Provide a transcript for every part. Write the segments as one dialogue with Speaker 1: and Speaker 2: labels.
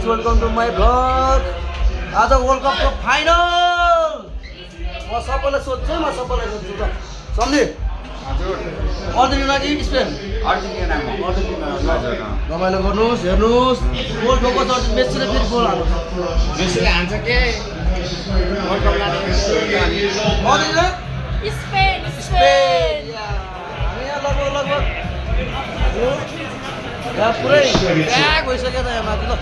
Speaker 1: Guys welcome to my vlog. आज world कपको final. म सबैलाई सोध्छु ल सम्झे अर्जेन्टिना कि स्पेन?
Speaker 2: अर्जेन्टिना
Speaker 1: रमाइलो गर्नुहोस्, हेर्नुहोस्। गोल ठोको छ मेस्सीले फेरि गोल हाल्छ।
Speaker 2: मेस्सीले हान्छ के वर्ल्ड कप लाने
Speaker 1: अर्जेन्टिना
Speaker 3: स्पेन
Speaker 1: स्पेन। हामी यहाँ लगभग यहाँ पुरै प्याक भइसक्यो त यहाँ माथि ल।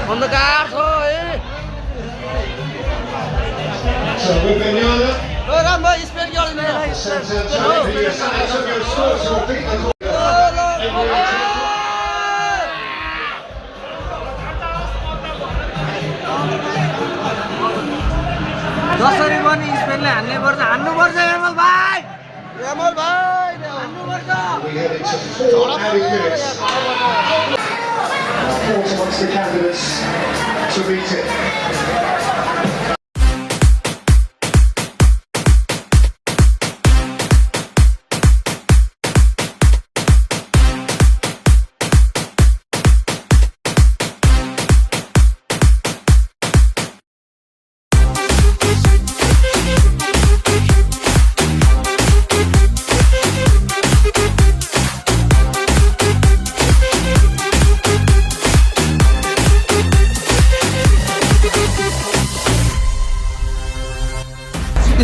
Speaker 1: अन्धकार छ है। राम भाइ स्पेन कि अर्जेन्टिना?
Speaker 2: जसरी पनि स्पेनले हान्नुपर्छ हान्नुपर्छ यामल भाइ
Speaker 1: हान्नुपर्छ।
Speaker 4: Amongst the candidates to beat it.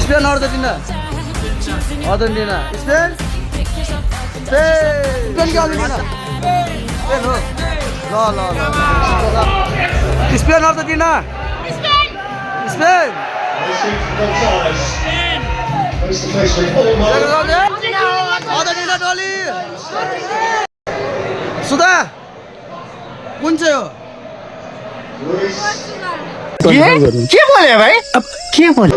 Speaker 1: Spain Argentina Argentina Spain Spain कि अर्जेन्टिना? स्पेन हो। ल स्पेन अर्जेन्टिना स्पेन अर्जेन्टिना टोली। सुधा कुन चाहिँ हो?
Speaker 2: के बोले भाइ अब के बोले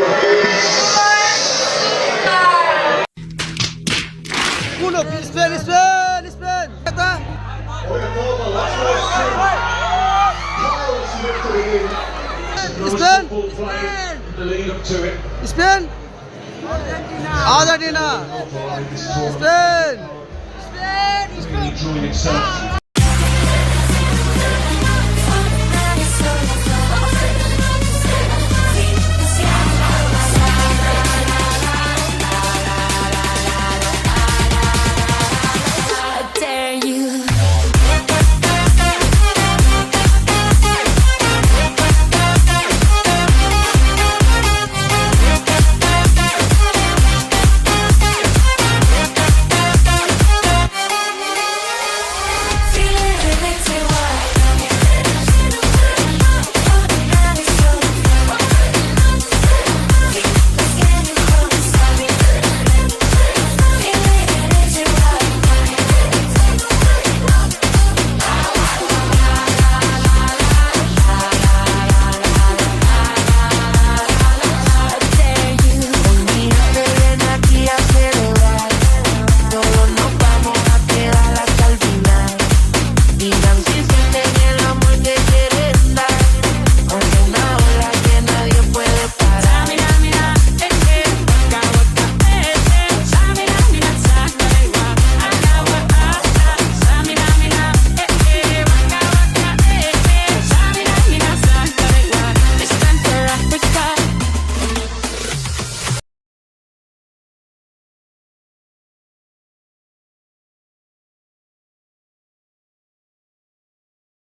Speaker 1: कुन हो? Spain Spain Spain Spain Spain Argentina Spain